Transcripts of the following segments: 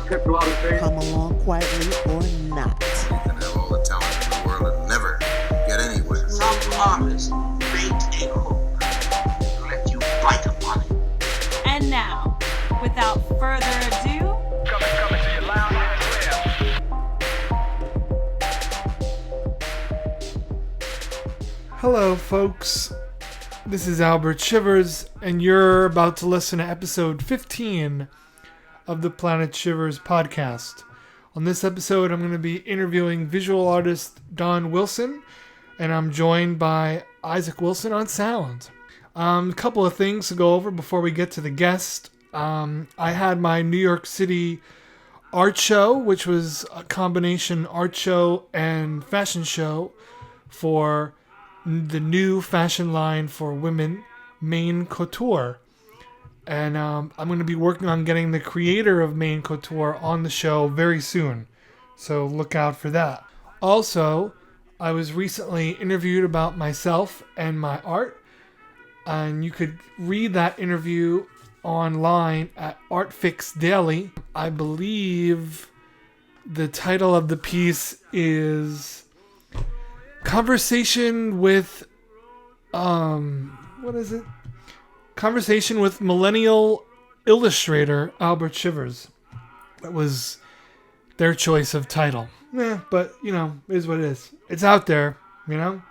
trip to outer space. Come along quietly or not. You can have all the talent in the world and never get anywhere. Some artists bait a hook and let you bite upon it. And now, without further ado, Coming to you loud and clear. Hello, folks. This is Albert Shivers, and you're about to listen to episode 15 of the Planet Shivers podcast. On this episode, I'm going to be interviewing visual artist Don Wilson, and I'm joined by Isaac Wilson on sound. A couple of things to go over before we get to the guest. I had my New York City art show, which was a combination art show and fashion show for the new fashion line for women, Maine Couture. And I'm going to be working on getting the creator of Maine Couture on the show very soon. So look out for that. Also, I was recently interviewed about myself and my art. And you could read that interview online at Artfix Daily. I believe the title of the piece is Conversation with Conversation with Millennial Illustrator Albert Shivers. That was their choice of title. But, you know, it is what it is. It's out there, you know?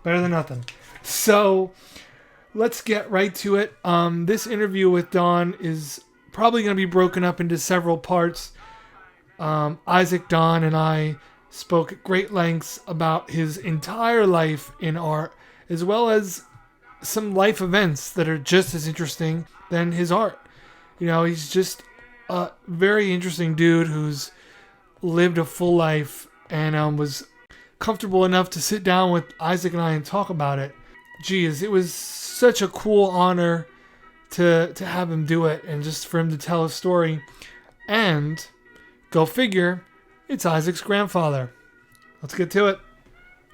Better than nothing. So, let's get right to it. This interview with Don is probably going to be broken up into several parts. Isaac, Don, and I spoke at great lengths about his entire life in art, as well as some life events that are just as interesting than his art. You know, he's just a very interesting dude who's lived a full life and was comfortable enough to sit down with Isaac and I and talk about it. Geez, it was such a cool honor to have him do it and just for him to tell his story. And, go figure, it's Isaac's grandfather. Let's get to it.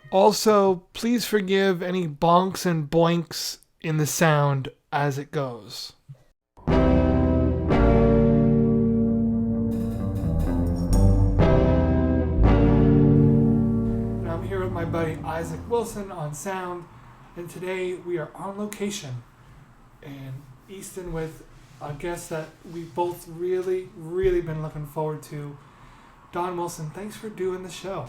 Also, please forgive any bonks and boinks in the sound as it goes. And I'm here with my buddy Isaac Wilson on sound, and today we are on location in Easton with a guest that we've both really, really been looking forward to. Don Wilson, thanks for doing the show.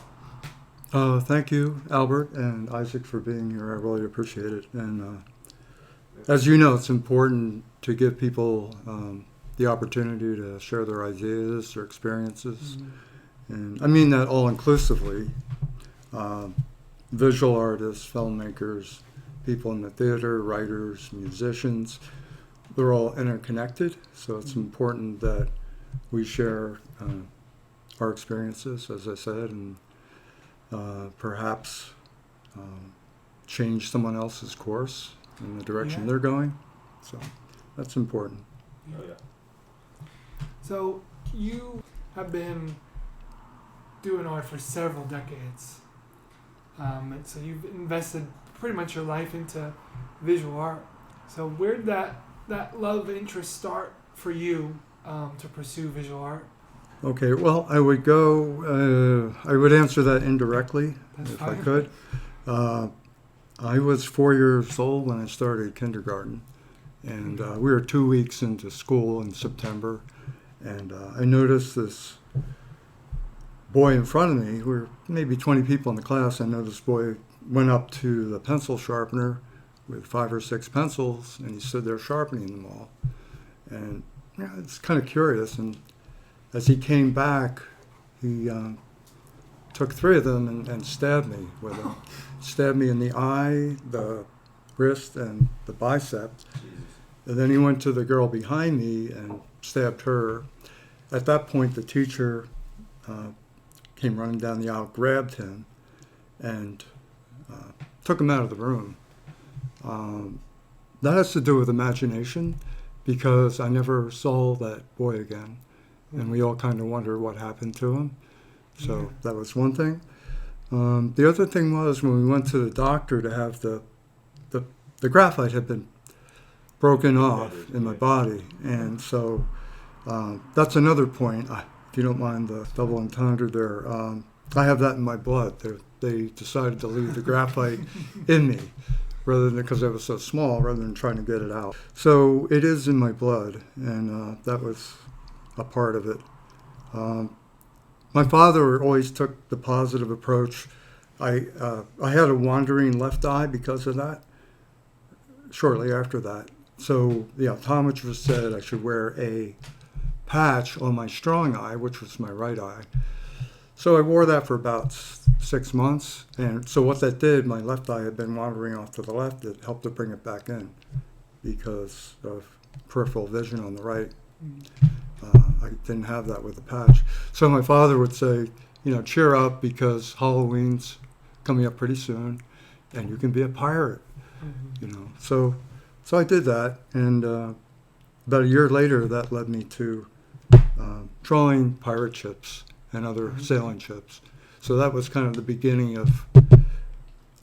Thank you, Albert and Isaac, for being here. I really appreciate it. And as you know, it's important to give people the opportunity to share their ideas, their experiences. Mm-hmm. And I mean that all inclusively. Visual artists, filmmakers, people in the theater, writers, musicians, they're all interconnected. So it's important that we share our experiences, as I said, and perhaps change someone else's course in the direction they're going. So that's important. Yeah. So you have been doing art for several decades. And so you've invested pretty much your life into visual art. So where did that love interest start for you to pursue visual art? Okay, well, I would answer that indirectly. That's if fine. I could. I was 4 years old when I started kindergarten, and we were 2 weeks into school in September, and I noticed this boy in front of me. We were maybe 20 people in the class. I noticed this boy went up to the pencil sharpener with 5 or 6 pencils, and he stood there sharpening them all. And it's kind of curious, and as he came back, he took 3 of them and stabbed me with them. Stabbed me in the eye, the wrist, and the bicep. And then he went to the girl behind me and stabbed her. At that point, the teacher came running down the aisle, grabbed him, and took him out of the room. That has to do with imagination, because I never saw that boy again. And we all kind of wonder what happened to him. So that was one thing. The other thing was when we went to the doctor to have the graphite had been broken off in my body. And so that's another point. if you don't mind the double entendre there, I have that in my blood. They decided to leave the graphite in me, rather than because I was so small, rather than trying to get it out. So it is in my blood, and that was a part of it. My father always took the positive approach. I had a wandering left eye because of that. Shortly after that, so the optometrist said I should wear a patch on my strong eye, which was my right eye. So I wore that for about 6 months, and so what that did, my left eye had been wandering off to the left. It helped to bring it back in because of peripheral vision on the right. I didn't have that with the patch. So my father would say, cheer up because Halloween's coming up pretty soon, and you can be a pirate. So I did that, and about a year later, that led me to drawing pirate ships and other sailing ships. So that was kind of the beginning of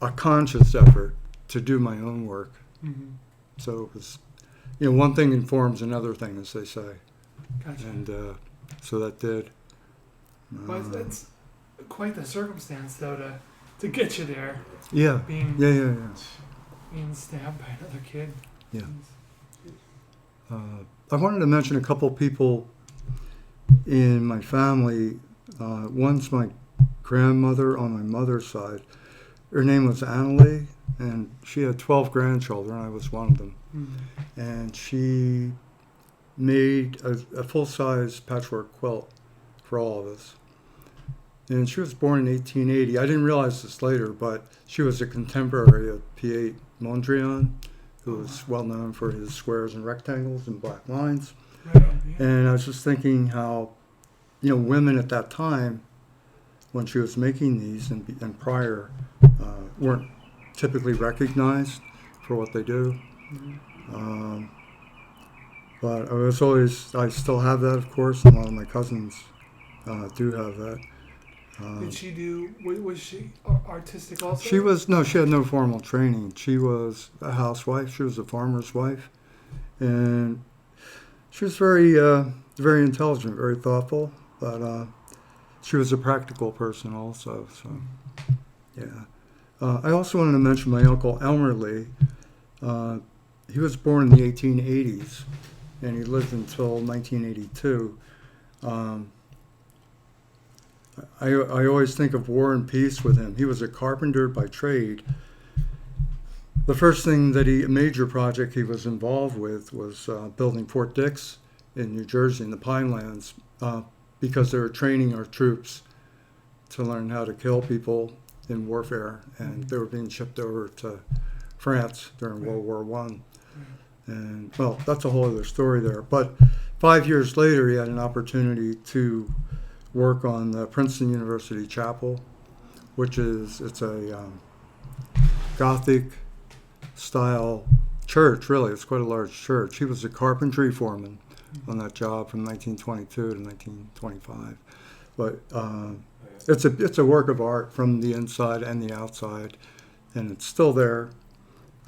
a conscious effort to do my own work. So it was, one thing informs another thing, as they say. Gotcha. And so that did. Well, that's quite the circumstance, though, to get you there. Yeah. Being stabbed by another kid. Yeah. I wanted to mention a couple people in my family. One's my grandmother on my mother's side. Her name was Anna Lee, and she had 12 grandchildren. I was one of them. And she made a full-size patchwork quilt for all of us. And she was born in 1880. I didn't realize this later, but she was a contemporary of P.A. Mondrian, who was well known for his squares and rectangles and black lines. Right on, yeah. And I was just thinking how, women at that time, when she was making these and prior, weren't typically recognized for what they do. But I still have that, of course, and a lot of my cousins do have that. Did she do, was she artistic also? She had no formal training. She was a housewife. She was a farmer's wife. And she was very, very intelligent, very thoughtful, but she was a practical person also, so, yeah. I also wanted to mention my uncle Elmer Lee. He was born in the 1880s, and he lived until 1982. I always think of War and Peace with him. He was a carpenter by trade. The first major project he was involved with was building Fort Dix in New Jersey in the Pinelands, because they were training our troops to learn how to kill people in warfare, and they were being shipped over to France during World War I. And, well, that's a whole other story there. But 5 years later, he had an opportunity to work on the Princeton University Chapel, it's a Gothic style church, really. It's quite a large church. He was a carpentry foreman on that job from 1922 to 1925. But it's a work of art from the inside and the outside, and it's still there.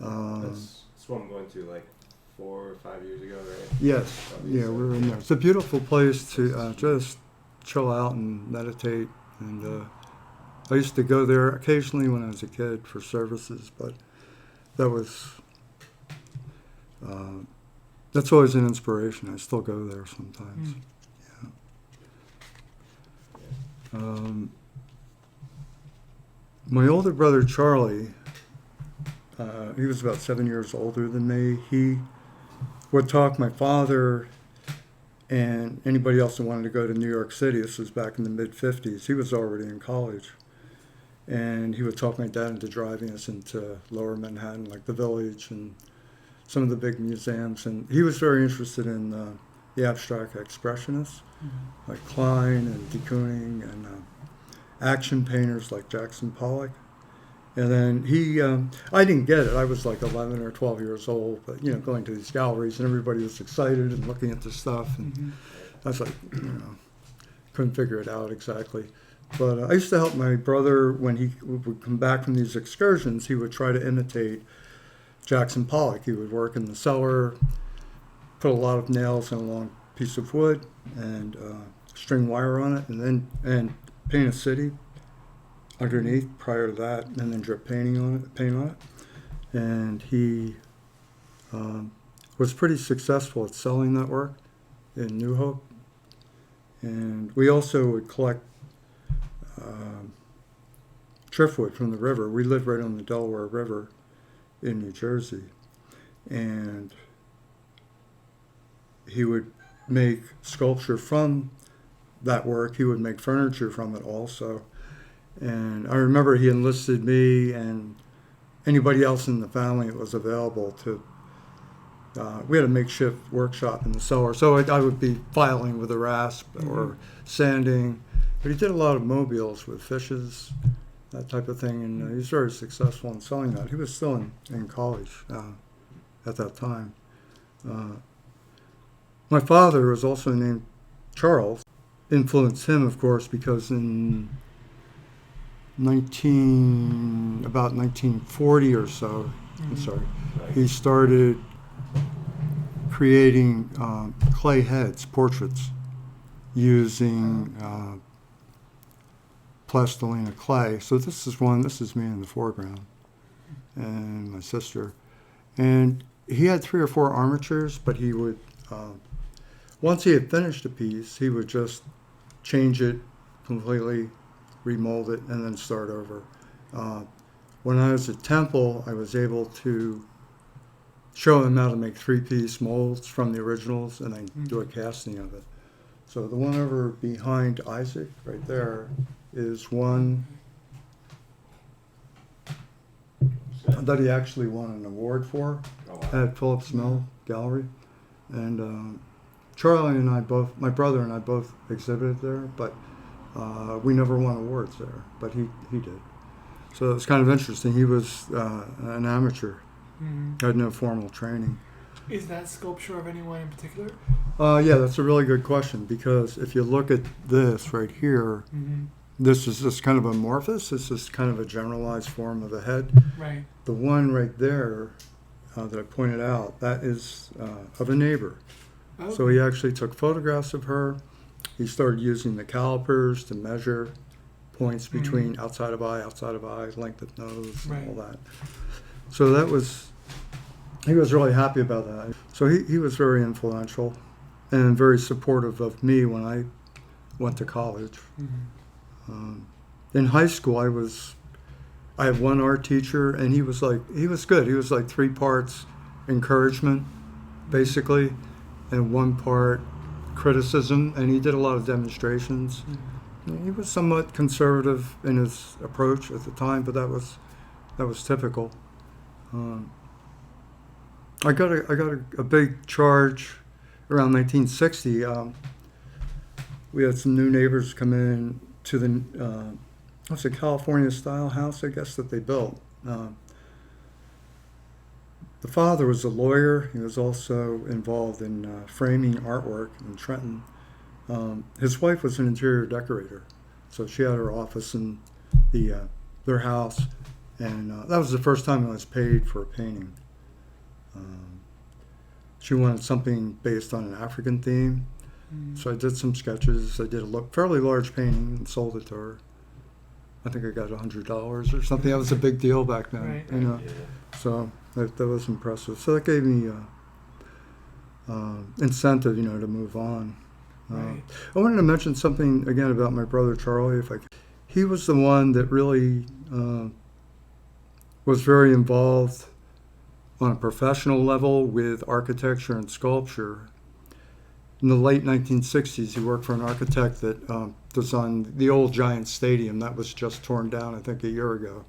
That's what I'm going to, like 4 or 5 years ago, right? Yes, yeah, we were in there. It's a beautiful place to just chill out and meditate, and I used to go there occasionally when I was a kid for services, but that was that's always an inspiration. I still go there sometimes. Yeah. My older brother Charlie, he was about 7 years older than me. He would talk my father and anybody else who wanted to go to New York City. This was back in the mid-'50s. He was already in college. And he would talk my dad into driving us into lower Manhattan, like the Village and some of the big museums. And he was very interested in the abstract expressionists, like Klein and de Kooning, and action painters like Jackson Pollock. And then he, I didn't get it. I was like 11 or 12 years old, but, going to these galleries and everybody was excited and looking at the stuff. And I was like, couldn't figure it out exactly. But I used to help my brother when he would come back from these excursions. He would try to imitate Jackson Pollock. He would work in the cellar, put a lot of nails in a long piece of wood and string wire on it, and paint a city underneath prior to that, and then drip paint on it. And he was pretty successful at selling that work in New Hope. And we also would collect driftwood from the river. We lived right on the Delaware River in New Jersey. And he would make sculpture from that work. He would make furniture from it also. And I remember he enlisted me and anybody else in the family that was available to, we had a makeshift workshop in the cellar. So I would be filing with a rasp or sanding. But he did a lot of mobiles with fishes, that type of thing. And he was very successful in selling that. He was still in college at that time. My father was also named Charles. Influenced him, of course, because in about 1940 or so, he started creating clay heads, portraits, using plastilina clay. So this is me in the foreground, and my sister. And he had 3 or 4 armatures, but he would, once he had finished a piece, he would just change it completely, remold it, and then start over. When I was at Temple, I was able to show him how to make 3-piece molds from the originals and then do a casting of it. So the one over behind Isaac, right there, is one that he actually won an award for at Phillips Mill Gallery. And Charlie and I both, my brother and I both exhibited there, but we never won awards there, but he did. So it was kind of interesting. He was an amateur, had no formal training. Is that sculpture of anyone in particular? Yeah, that's a really good question, because if you look at this right here, this is just kind of amorphous. This is kind of a generalized form of a head. Right. The one right there that I pointed out, that is of a neighbor. Okay. So he actually took photographs of her. He started using the calipers to measure points between outside of eye, length of nose, and all that. So that was, he was really happy about that. So he was very influential and very supportive of me when I went to college. In high school, I had one art teacher, and he was good. He was like 3 parts encouragement, basically, and 1 part criticism, and he did a lot of demonstrations. He was somewhat conservative in his approach at the time, but that was typical. I got a big charge around 1960. We had some new neighbors come in to the what's a California style house, I guess, that they built. The father was a lawyer. He was also involved in framing artwork in Trenton. His wife was an interior decorator, so she had her office in their house, and that was the first time I was paid for a painting. She wanted something based on an African theme, so I did some sketches. I did a fairly large painting and sold it to her. I think I got $100 or something. That was a big deal back then, Right. you know. So that was impressive. So that gave me incentive, you know, to move on. Right. I wanted to mention something again about my brother Charlie, if I could. He was the one that really was very involved on a professional level with architecture and sculpture. In the late 1960s, he worked for an architect that designed the old Giant Stadium that was just torn down, I think, a year ago.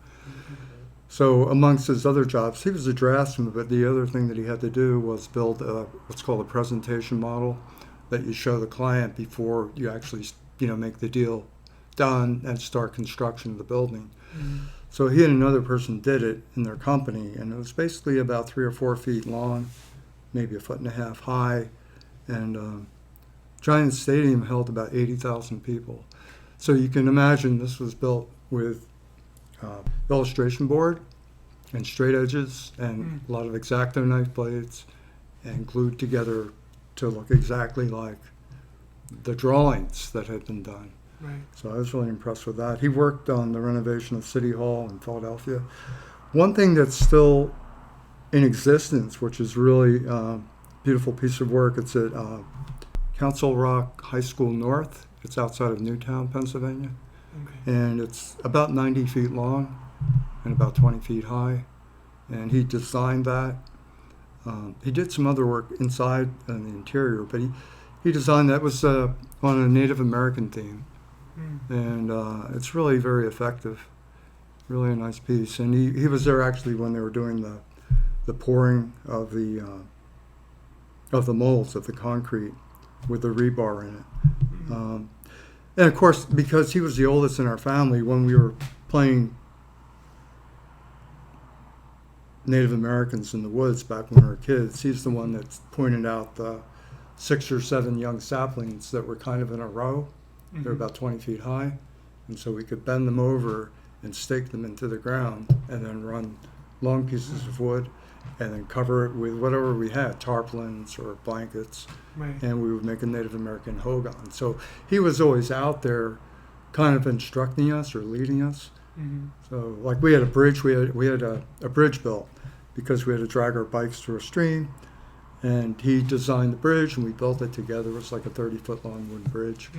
So amongst his other jobs, he was a draftsman, but the other thing that he had to do was build what's called a presentation model that you show the client before you actually, you know, make the deal done and start construction of the building. So he and another person did it in their company, and it was basically about 3 or 4 feet long, maybe 1.5 feet high, and Giant Stadium held about 80,000 people. So you can imagine this was built with illustration board and straight edges and a lot of X-Acto knife blades and glued together to look exactly like the drawings that had been done. Right. So I was really impressed with that. He worked on the renovation of City Hall in Philadelphia. One thing that's still in existence, which is really a beautiful piece of work, it's at Council Rock High School North. It's outside of Newtown, Pennsylvania. Okay. And it's about 90 feet long and about 20 feet high. And he designed that. He did some other work inside in the interior, but he designed that. It was on a Native American theme. And it's really very effective, really a nice piece. And he was there actually when they were doing the pouring of the molds of the concrete with the rebar in it. And of course, because he was the oldest in our family, when we were playing Native Americans in the woods back when we were kids, he's the one that pointed out the 6 or 7 young saplings that were kind of in a row. They're about 20 feet high, and so we could bend them over and stake them into the ground and then run long pieces of wood and then cover it with whatever we had, tarpaulins or blankets, Right. and we would make a Native American hogan. So he was always out there kind of instructing us or leading us. So like we had a bridge, we had a bridge built because we had to drag our bikes through a stream, and he designed the bridge and we built it together. It was like a 30-foot long wooden bridge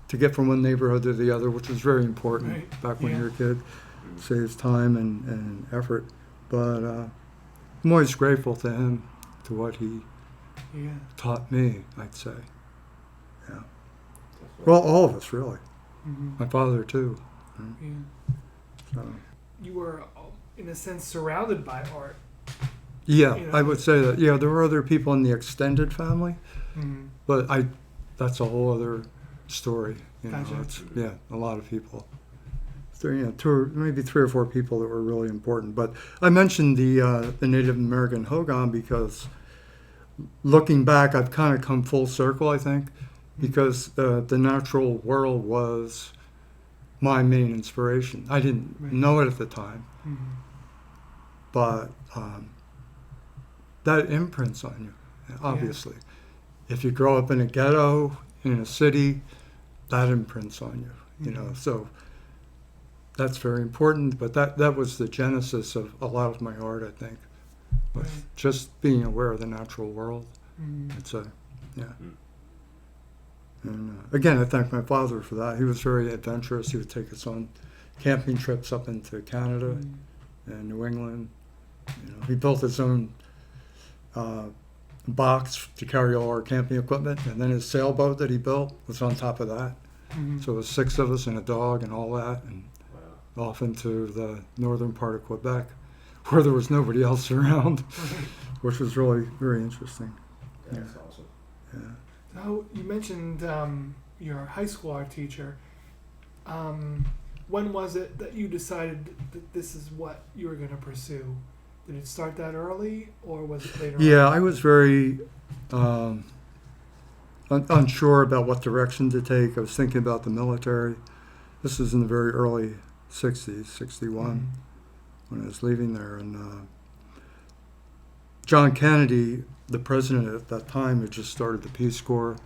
to get from one neighborhood to the other, which was very important Right. back when Yeah. you were a kid. Saves time and effort. But I'm always grateful to him, to what he Yeah. taught me, I'd say. Yeah. Well, all of us, really. My father, too. Yeah. So. You were, in a sense, surrounded by art. Yeah, You know? I would say that. Yeah, there were other people in the extended family, but that's a whole other story. You know, Gotcha. it's a lot of people. There, maybe 3 or 4 people that were really important. But I mentioned the Native American hogan because, looking back, I've kind of come full circle, I think, because the natural world was my main inspiration. I didn't know it at the time, but that imprints on you, obviously. If you grow up in a ghetto, in a city, that imprints on you, you know. So that's very important, but that was the genesis of a lot of my art, I think, was just being aware of the natural world. I'd say, yeah. And again, I thank my father for that. He was very adventurous. He would take us on camping trips up into Canada and New England. You know, he built his own box to carry all our camping equipment, and then his sailboat that he built was on top of that. So it was 6 of us and a dog and all that, and off into the northern part of Quebec, where there was nobody else around, which was really very interesting. That's awesome. Yeah. So you mentioned your high school art teacher. When was it that you decided that this is what you were going to pursue? Did it start that early, or was it later Yeah, on? I was very unsure about what direction to take. I was thinking about the military. This was in the very early 60s, 61, when I was leaving there. And John Kennedy, the president at that time, had just started the Peace Corps.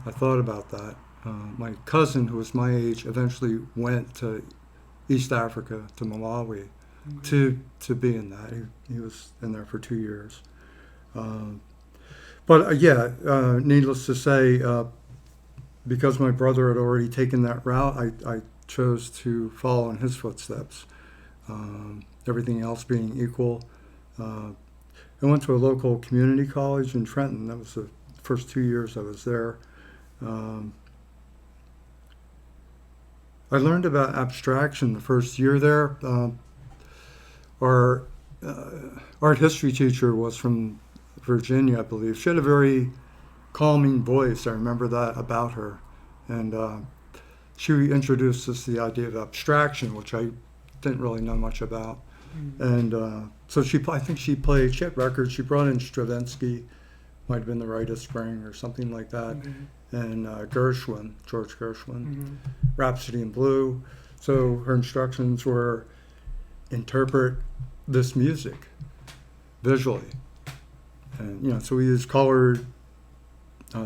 I thought about that. My cousin, who was my age, eventually went to East Africa, to Malawi, to be in that. He was in there for 2 years. Needless to say, because my brother had already taken that route, I chose to follow in his footsteps. Everything else being equal. I went to a local community college in Trenton. That was the first 2 years I was there. I learned about abstraction the first year there. Our art history teacher was from Virginia, I believe. She had a very calming voice. I remember that about her. And she introduced us to the idea of abstraction, which I didn't really know much about. And so I think she had records. She brought in Stravinsky, might have been The Rite of Spring or something like that, and George Gershwin, Rhapsody in Blue. So her instructions were interpret this music visually. And, so we used colored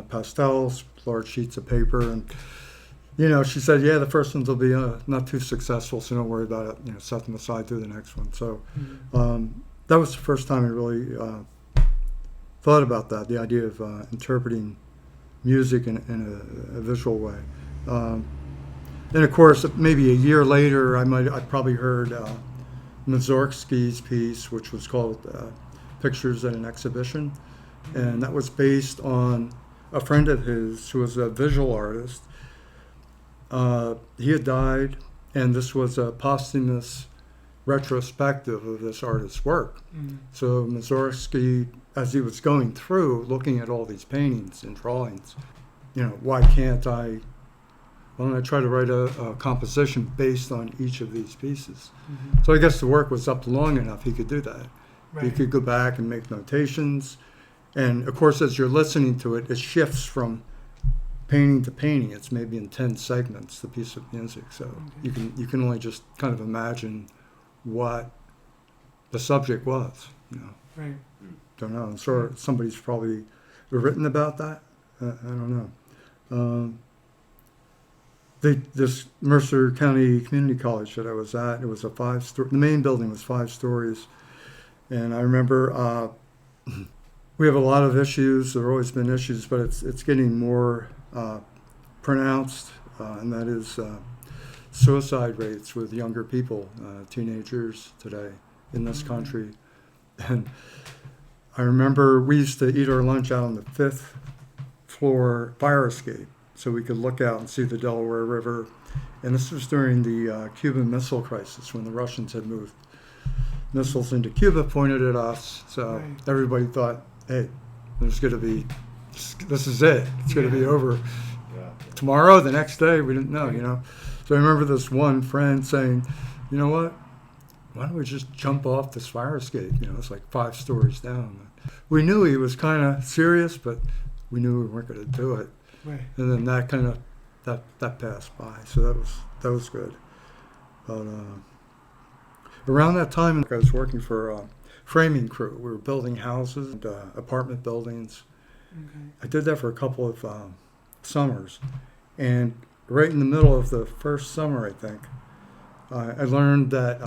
pastels, large sheets of paper, and she said, yeah, the first ones will be not too successful, so don't worry about it. Set them aside, do the next one. So that was the first time I really thought about that, the idea of interpreting music in a visual way. And of course, maybe a year later, I probably heard Mussorgsky's piece, which was called Pictures at an Exhibition, and that was based on a friend of his who was a visual artist. He had died, and this was a posthumous retrospective of this artist's work. So Mussorgsky, as he was going through, looking at all these paintings and drawings, why don't I try to write a composition based on each of these pieces? So I guess the work was up long enough he could do that. Right. He could go back and make notations. And of course, as you're listening to it, it shifts from painting to painting. It's maybe in 10 segments, the piece of music. So you can only just kind of imagine what the subject was. Right. Don't know. I'm sure somebody's probably written about that. I don't know. This Mercer County Community College that I was at, it was a 5-story. The main building was 5 stories, and I remember we have a lot of issues. There have always been issues, but it's getting more pronounced, and that is suicide rates with younger people, teenagers today in this country. And I remember we used to eat our lunch out on the 5th floor fire escape, so we could look out and see the Delaware River. And this was during the Cuban Missile Crisis, when the Russians had moved missiles into Cuba, pointed at us. So everybody thought, hey, this is it. It's going to be over tomorrow, the next day. We didn't know, So I remember this one friend saying, you know what? Why don't we just jump off this fire escape? It's like 5 stories down. We knew he was kind of serious, but we knew we weren't going to do it. Right. And then that kind of that passed by, so that was good. But around that time, I was working for a framing crew. We were building houses and apartment buildings. Okay. I did that for a couple of summers, and right in the middle of the first summer, I think, I learned that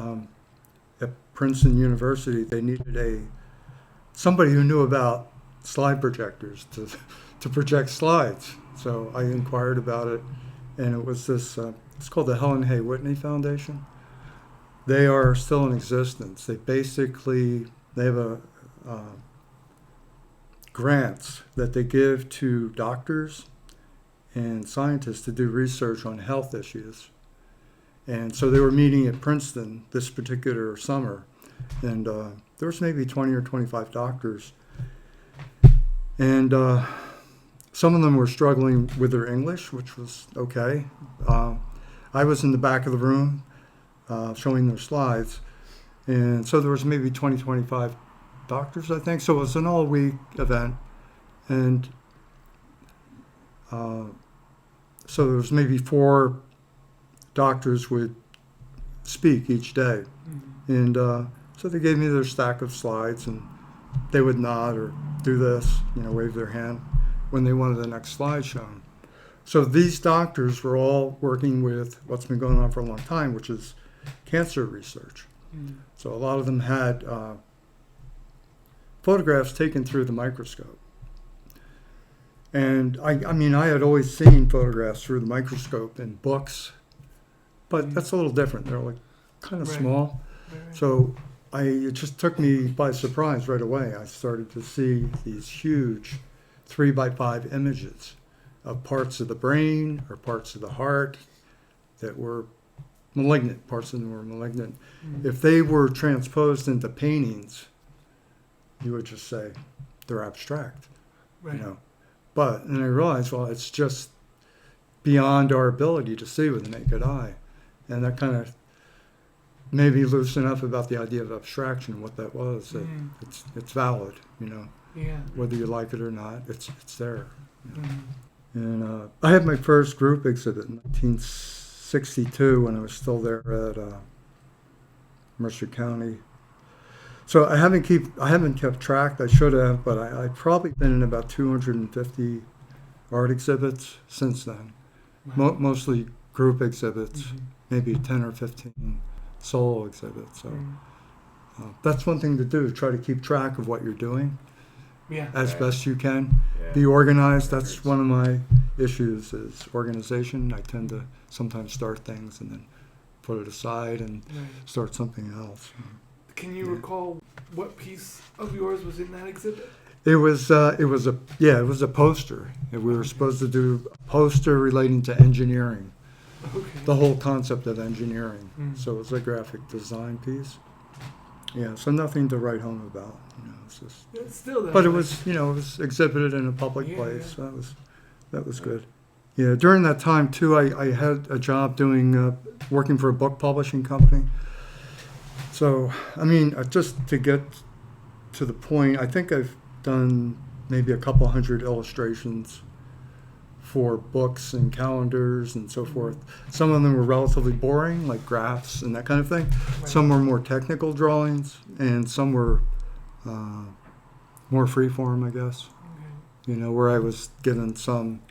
at Princeton University they needed somebody who knew about slide projectors to project slides. So I inquired about it, and it was this, it's called the Helen Whitney Foundation. They are still in existence. They have grants that they give to doctors and scientists to do research on health issues. And so they were meeting at Princeton this particular summer, and there was maybe 20 or 25 doctors. And some of them were struggling with their English, which was okay. I was in the back of the room showing their slides. And so there was maybe 20, 25 doctors, I think. So it was an all-week event. And so there was maybe 4 doctors would speak each day. And so they gave me their stack of slides, and they would nod or do this, wave their hand when they wanted the next slide shown. So these doctors were all working with what's been going on for a long time, which is cancer research. So a lot of them had photographs taken through the microscope. And I had always seen photographs through the microscope in books, but that's a little different. They're like kind of small. So it just took me by surprise right away. I started to see these huge 3x5 images of parts of the brain or parts of the heart that were malignant. Parts of them were malignant. If they were transposed into paintings, you would just say they're abstract, But then I realized, well, it's just beyond our ability to see with the naked eye, and that kind of made me loosen up about the idea of abstraction, what that was. That it's valid, whether you like it or not, it's there. And I had my first group exhibit in 1962 when I was still there at Mercer County. So I haven't kept track. I should have, but I've probably been in about 250 art exhibits since then. Mostly group exhibits, maybe 10 or 15 solo exhibits. So that's one thing to do, try to keep track of what you're doing as best you can. Yeah. Be organized. That's one of my issues is organization. I tend to sometimes start things and then put it aside and start something else. Can you recall what piece of yours was in that exhibit? It was a poster. We were supposed to do a poster relating to engineering, the whole concept of engineering. So it was a graphic design piece. Yeah, so nothing to write home about. It's just. It's still that But it way. was, it was exhibited in a public Yeah, place. yeah. So that was good. Yeah, during that time too, I had a job doing working for a book publishing company. So just to get to the point, I think I've done maybe a couple hundred illustrations for books and calendars and so forth. Some of them were relatively boring, like graphs and that kind of thing. Some were more technical drawings, and some were more freeform, I guess. Where I was given some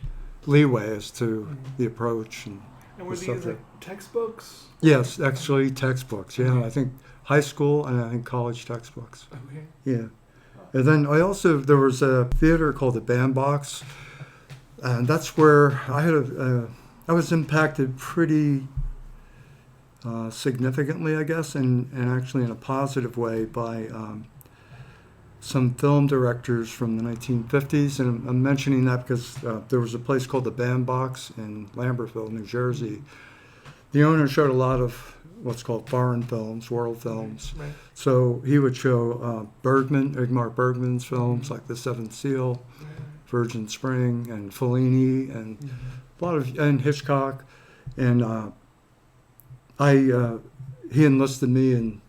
leeway as to the approach and were the these subject. like textbooks? Yes, actually textbooks. Yeah, I think high school and I think college textbooks. Okay. Yeah. And then there was a theater called the Bandbox, and that's where I was impacted pretty significantly, I guess, and actually in a positive way by some film directors from the 1950s. And I'm mentioning that because there was a place called the Bandbox in Lambertville, New Jersey. The owner showed a lot of what's called foreign films, world films. Right. So he would show Ingmar Bergman's films like The Seventh Seal, Virgin Spring, and Fellini, and a lot of and Hitchcock, and he enlisted me in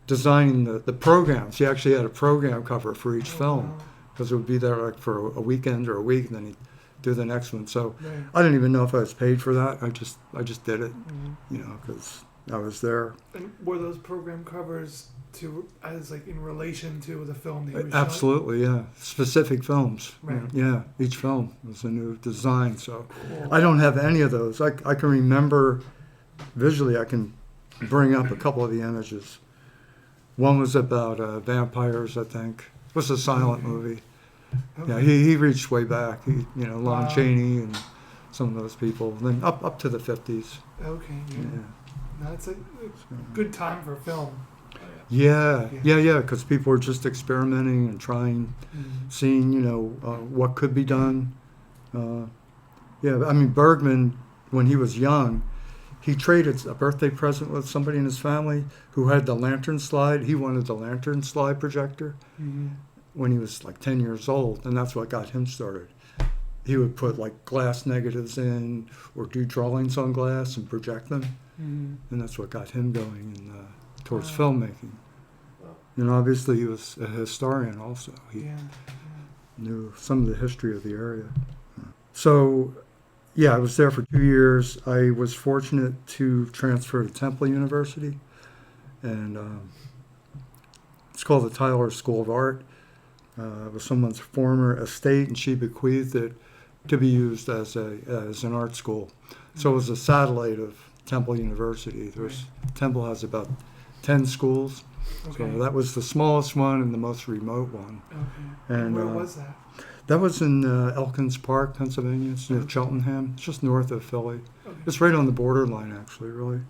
designing the programs. He actually had a program cover for each film because it would be there like for a weekend or a week, and then he'd do the next one. So I didn't even know if I was paid for that. I just did it, because I was there. And were those program covers in relation to the film that you were Absolutely, yeah. Specific films. Right. Yeah, each film was a new design. So I don't have any of those. I can remember visually. I can bring up a couple of the images. One was about vampires, I think. It was a silent movie. Okay. Yeah, he reached way back. Lon Chaney and some of those people. And then up to the 50s. Okay. Yeah. That's a good time for film. Yeah, because people were just experimenting and trying, seeing, what could be done. Bergman, when he was young, he traded a birthday present with somebody in his family who had the lantern slide. He wanted the lantern slide projector when he was like 10 years old, and that's what got him started. He would put like glass negatives in or do drawings on glass and project them, and that's what got him going towards filmmaking. And obviously he was a historian also. He knew some of the history of the area. So, I was there for 2 years. I was fortunate to transfer to Temple University, and it's called the Tyler School of Art. It was someone's former estate, and she bequeathed it to be used as an art school. So it was a satellite of Temple University. Temple has about 10 schools. Okay. So that was the smallest one and the most remote one. Okay. And where was that? That was in Elkins Park, Pennsylvania. It's near Cheltenham. It's just north of Philly. Okay. It's right on the borderline, actually, really.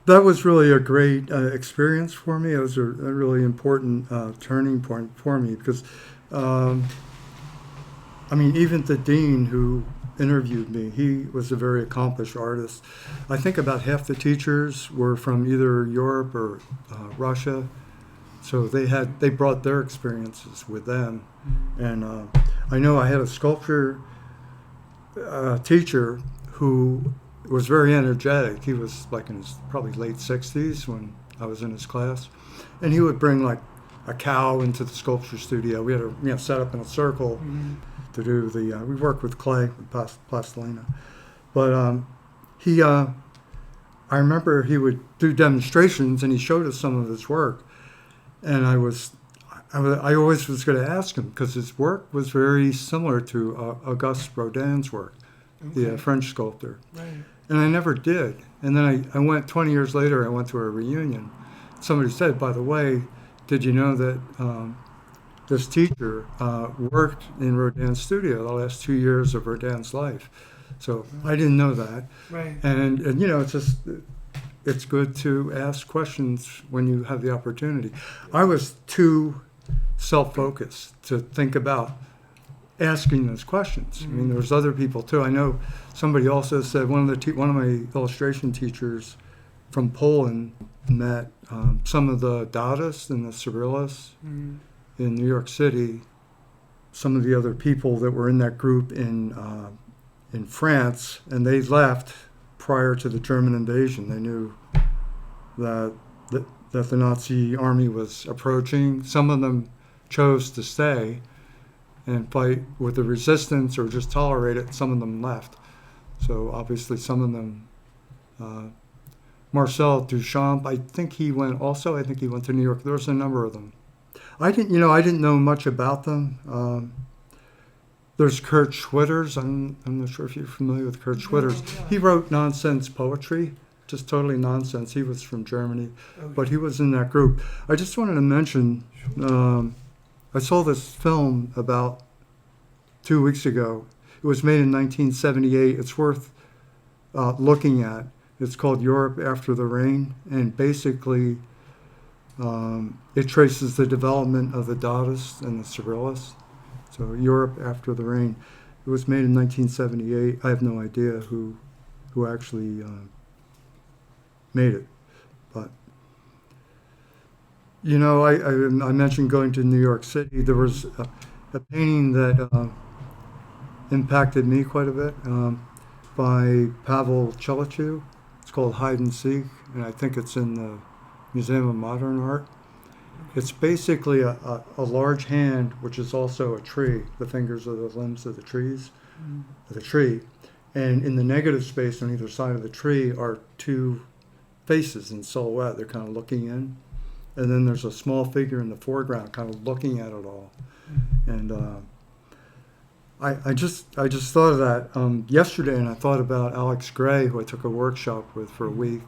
That was really a great experience for me. It was a really important turning point for me because, even the dean who interviewed me, he was a very accomplished artist. I think about half the teachers were from either Europe or Russia, so they brought their experiences with them. And I know I had a sculpture teacher who was very energetic. He was like in his probably late 60s when I was in his class, and he would bring like a cow into the sculpture studio. We had to set up in a circle to do we worked with clay, with plastilina. But I remember he would do demonstrations and he showed us some of his work. And I always was going to ask him because his work was very similar to Auguste Rodin's work, the French sculptor. Right. And I never did. And then I went 20 years later, I went to a reunion. Somebody said, by the way, did you know that this teacher worked in Rodin's studio the last 2 years of Rodin's life? So I didn't know that. Right. And you know, it's good to ask questions when you have the opportunity. I was too self-focused to think about asking those questions. I mean, there was other people too. I know somebody also said one of my illustration teachers from Poland met some of the Dadists and the Surrealists in New York City. Some of the other people that were in that group in France, and they left prior to the German invasion. They knew that the Nazi army was approaching. Some of them chose to stay and fight with the resistance or just tolerate it. Some of them left. So obviously some of them, Marcel Duchamp, I think he went to New York. There was a number of them. I didn't know much about them. There's Kurt Schwitters. I'm not sure if you're familiar with Kurt Schwitters. Yeah. He wrote nonsense poetry, just totally nonsense. He was from Germany, but he was in that group. I just wanted to mention, I saw this film about 2 weeks ago. It was made in 1978. It's worth looking at. It's called Europe After the Rain, and basically it traces the development of the Dadists and the Surrealists. So Europe After the Rain. It was made in 1978. I have no idea who actually made it, but you know, I mentioned going to New York City. There was a painting that impacted me quite a bit by Pavel Chelichu. It's called Hide and Seek, and I think it's in the Museum of Modern Art. It's basically a large hand, which is also a tree. The fingers are the limbs of the trees, of the tree. And in the negative space on either side of the tree are two faces in silhouette. They're kind of looking in. And then there's a small figure in the foreground kind of looking at it all. And I just thought of that yesterday, and I thought about Alex Gray, who I took a workshop with for a week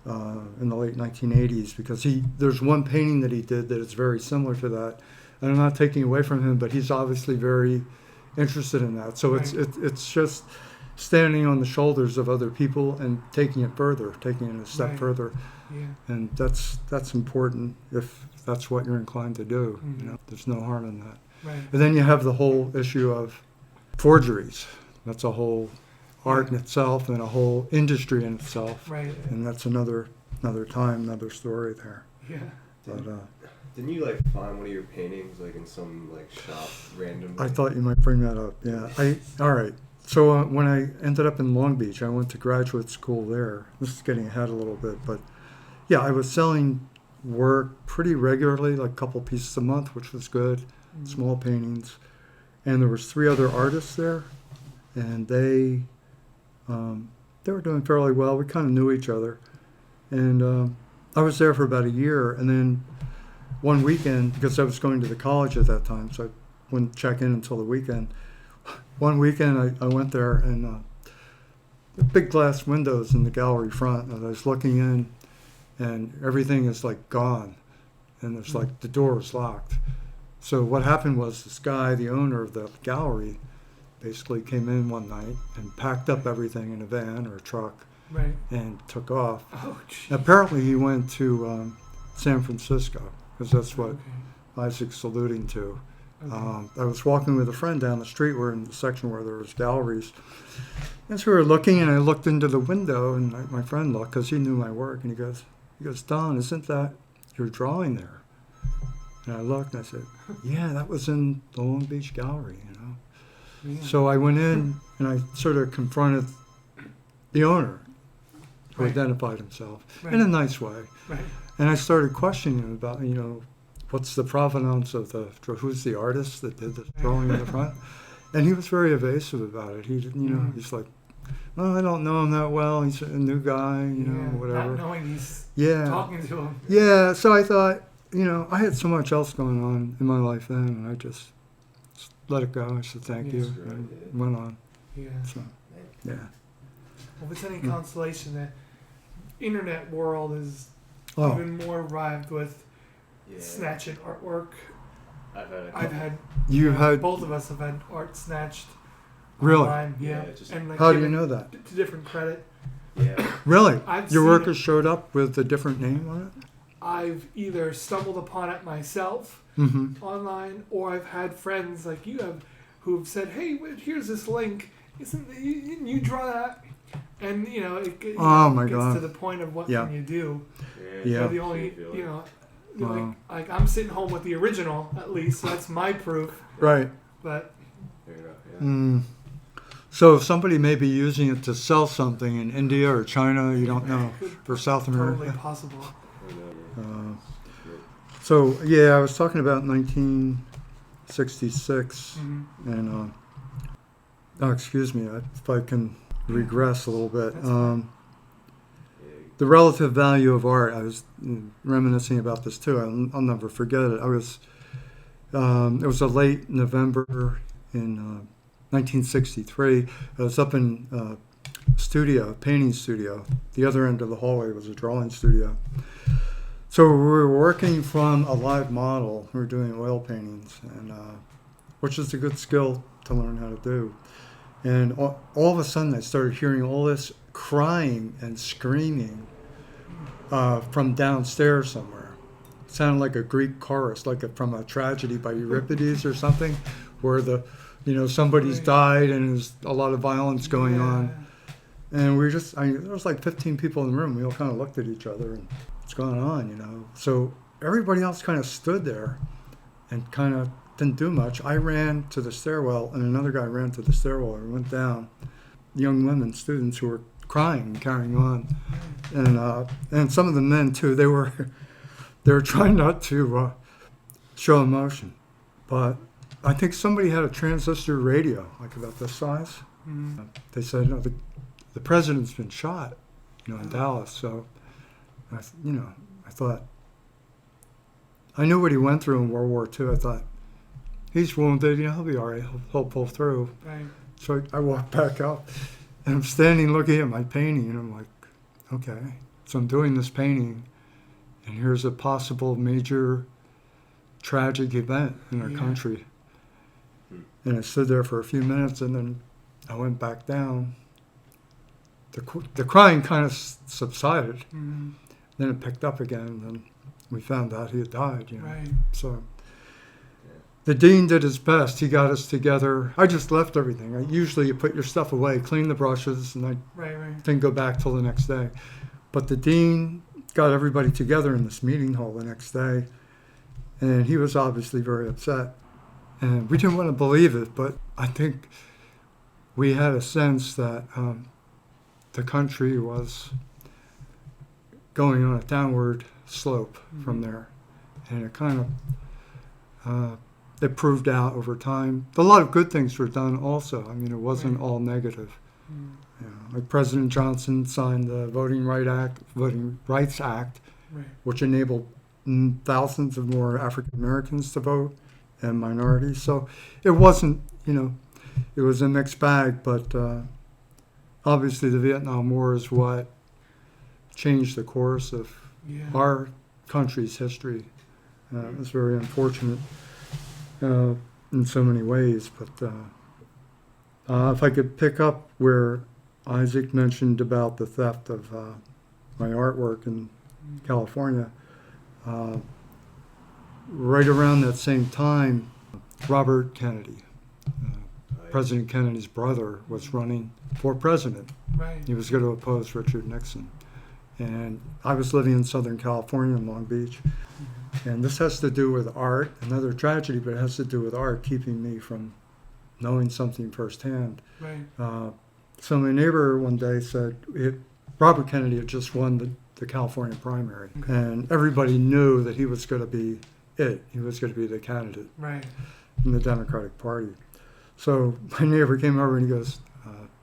in the late 1980s, because there's one painting that he did that is very similar to that. And I'm not taking away from him, but he's obviously very interested in that. So it's just standing on the shoulders of other people and taking it a step further. Yeah. And that's important if that's what you're inclined to do. You know, there's no harm in that. Right. And then you have the whole issue of forgeries. That's a whole art in itself and a whole industry in itself. Right. And that's another time, another story there. Yeah. But Didn't you like find one of your paintings like in some like shop randomly? I thought you might bring that up. Yeah. All right. So when I ended up in Long Beach, I went to graduate school there. This is getting ahead a little bit, but yeah, I was selling work pretty regularly, like a couple pieces a month, which was good, small paintings. And there was 3 other artists there, and they were doing fairly well. We kind of knew each other. And I was there for about a year, and then one weekend, because I was going to the college at that time, so I wouldn't check in until the weekend. One weekend I went there, and the big glass windows in the gallery front, and I was looking in, and everything is like gone, and there's like the door is locked. So what happened was this guy, the owner of the gallery, basically came in one night and packed up everything in a van or a truck, Right. and took off. Oh, geez. Apparently he went to San Francisco, because that's what Isaac's alluding to. I was walking with a friend down the street. We're in the section where there was galleries. And so we were looking, and I looked into the window, and my friend looked, because he knew my work, and he goes, Don, isn't that your drawing there? And I looked, and I said, yeah, that was in the Long Beach gallery, you know. Yeah. So I went in, and I sort of confronted the owner, who identified himself in a nice way. Right. And I started questioning him about, you know, what's the provenance of who's the artist that did this drawing in the front? And he was very evasive about it. He didn't, you know, he's like, well, I don't know him that well. He's a new guy, you know, whatever. Not knowing he's Yeah. talking to him. Yeah, so I thought, I had so much else going on in my life then, and I just let it go. I said thank you, and went on. Yeah. So, yeah. Well, if it's any consolation, the internet world is Oh, even more arrived with Yeah. snatching artwork. I've had you had both of us have had art snatched. really? Online, yeah. Yeah, just- and like How do you given know that? To different credit. Yeah. Really? I've Your seen work it. has showed up with a different name on it? I've either stumbled upon it myself Mm-hmm. online, or I've had friends like you have who've said, "Hey, here's this link. Didn't you draw that?" And Oh, my gets God. to the point of what Yeah. can you do? Yeah. You're the only, Wow. like I'm sitting home with the original at least, so that's my proof. Right. But Fair enough. Yeah. Mm. So if somebody may be using it to sell something in India or China, you don't know, for South America. totally possible. So, yeah, I was talking about 1966, Mm-hmm. and, excuse me, if I can regress a little bit. That's fine. The relative value of art, I was reminiscing about this too. I'll never forget it. It was a late November in 1963. I was up in painting studio. The other end of the hallway was a drawing studio. So we were working from a live model. We were doing oil paintings, and which is a good skill to learn how to do. And all of a sudden, I started hearing all this crying and screaming from downstairs somewhere. It sounded like a Greek chorus, like from a tragedy by Euripides or something, where somebody's died and there's a lot of violence going on. And there was like 15 people in the room. We all kind of looked at each other and what's going on, So everybody else kind of stood there and kind of didn't do much. I ran to the stairwell, and another guy ran to the stairwell and went down. Young women, students who were crying and carrying on, and some of the men too. They were trying not to show emotion, but I think somebody had a transistor radio, like about this size. Mm-hmm. They said, "No, the president's been shot, in Dallas." So, I thought, I knew what he went through in World War II. I thought, he's wounded, he'll be all right. He'll pull through. Right. So I walked back up, and I'm standing looking at my painting, and I'm like, okay. So I'm doing this painting, and here's a possible major tragic event in our country. And I stood there for a few minutes, and then I went back down. The crying kind of subsided. Mm-hmm. Then it picked up again, and then we found out he had died. Right. So the dean did his best. He got us together. I just left everything. Usually you put your stuff away, clean the brushes, and I Right. didn't go back till the next day. But the dean got everybody together in this meeting hall the next day, and he was obviously very upset. And we didn't want to believe it, but I think we had a sense that the country was going on a downward slope from there. And it kind of, it proved out over time. A lot of good things were done also. I mean, it wasn't all negative. Like President Johnson signed the Voting Rights Act, Right. which enabled thousands of more African Americans to vote and minorities. So it wasn't, it was a mixed bag, but obviously the Vietnam War is what changed the course of our country's history. It was very unfortunate in so many ways, but if I could pick up where Isaac mentioned about the theft of my artwork in California, right around that same time, Robert Kennedy, President Kennedy's brother, was running for president. Right. He was going to oppose Richard Nixon. And I was living in Southern California in Long Beach. And this has to do with art, another tragedy, but it has to do with art keeping me from knowing something firsthand. Right. So my neighbor one day said, Robert Kennedy had just won the California primary. And everybody knew that he was going to be it. He was going to be the candidate Right. in the Democratic Party. So my neighbor came over and he goes,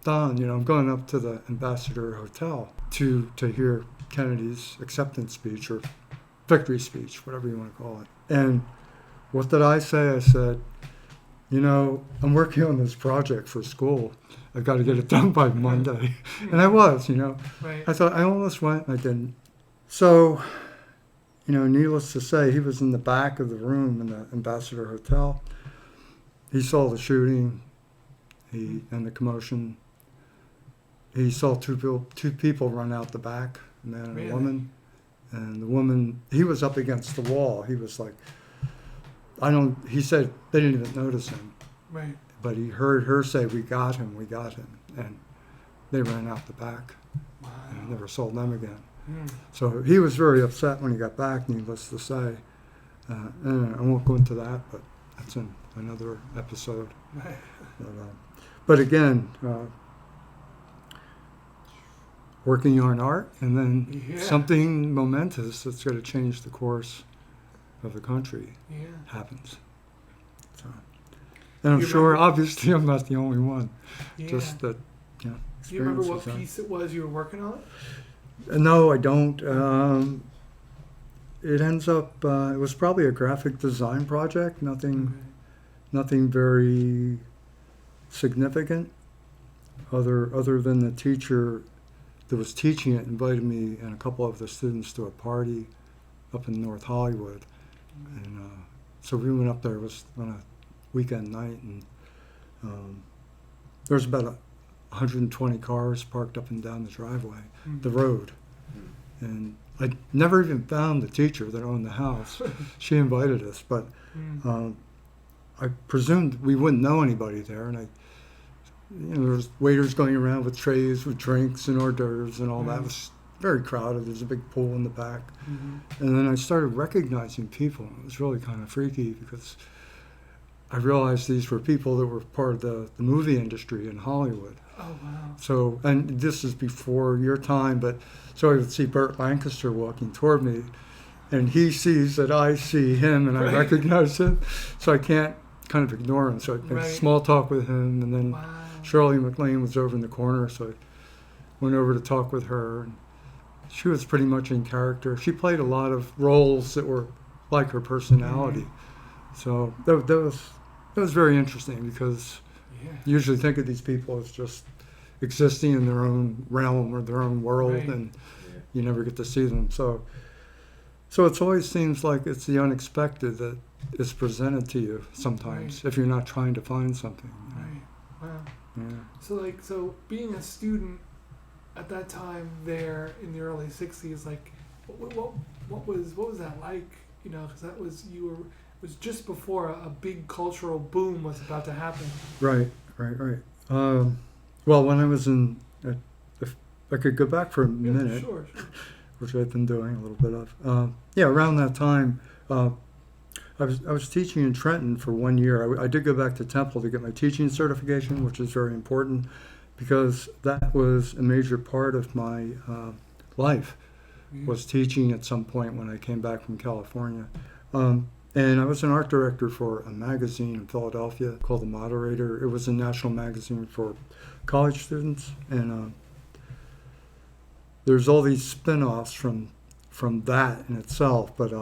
Don, I'm going up to the Ambassador Hotel to hear Kennedy's acceptance speech or victory speech, whatever you want to call it. And what did I say? I said, I'm working on this project for school. I've got to get it done by Monday. And I was, Right. I thought I almost went and I didn't. So, needless to say, he was in the back of the room in the Ambassador Hotel. He saw the shooting and the commotion. He saw two people run out the back, a man and Really? a woman. And the woman, he was up against the wall. He was like, he said they didn't even notice him. Right. But he heard her say, we got him. And they ran out the back. Wow. And I never saw them again. Mm. So he was very upset when he got back, needless to say. And I won't go into that, but that's in another episode. Right. But again, working on art, and then something momentous that's going to change the course of the country happens. So, and I'm sure, obviously, I'm not the only one. Yeah. Just that, Do you remember what experiences, piece it was you were working on? No, I don't. It ends up, it was probably a graphic design project, nothing very significant, other than the teacher that was teaching it invited me and a couple of the students to a party up in North Hollywood. And so we went up there. It was on a weekend night, and there was about 120 cars parked up and down the driveway, the road. And I never even found the teacher that owned the house. She invited us, but I presumed we wouldn't know anybody there. And there was waiters going around with trays with drinks and hors d'oeuvres and all that. It was very crowded. There's a big pool in the back. And then I started recognizing people. It was really kind of freaky because I realized these were people that were part of the movie industry in Hollywood. Oh, wow. So, and this is before your time, but so I would see Burt Lancaster walking toward me, and he sees that I see him, and I recognize him, so I can't kind of ignore him. So I made small talk with him, and then Shirley MacLaine was over in the corner, so I went over to talk with her. And she was pretty much in character. She played a lot of roles that were like her personality. So that was very interesting because you usually think of these people as just existing in their own realm or their own world, and you never get to see them. So it always seems like it's the unexpected that is presented to you sometimes if you're not trying to find something. Right. Wow. Yeah. So being a student at that time there in the early '60s, like, what was that like? Because that was it was just before a big cultural boom was about to happen. Right. Well, when I was if I could go back for a minute, Sure. which I've been doing a little bit of. Around that time, I was teaching in Trenton for 1 year. I did go back to Temple to get my teaching certification, which is very important because that was a major part of my life, was teaching at some point when I came back from California. And I was an art director for a magazine in Philadelphia called The Moderator. It was a national magazine for college students, and there's all these spin-offs from that in itself. But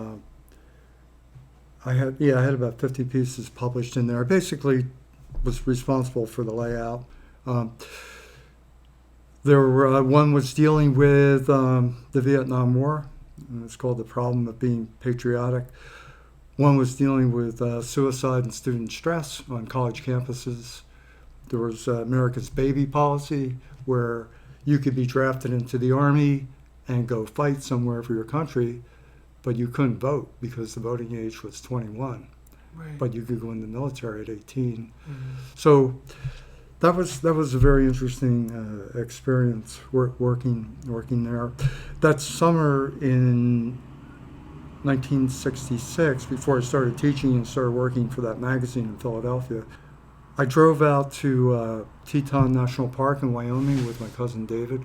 I had about 50 pieces published in there. I basically was responsible for the layout. One was dealing with the Vietnam War, and it's called The Problem of Being Patriotic. One was dealing with suicide and student stress on college campuses. There was America's baby policy, where you could be drafted into the Army and go fight somewhere for your country, but you couldn't vote because the voting age was 21. Right. But you could go in the military at 18. So that was a very interesting experience working there. That summer in 1966, before I started teaching and started working for that magazine in Philadelphia, I drove out to Teton National Park in Wyoming with my cousin David,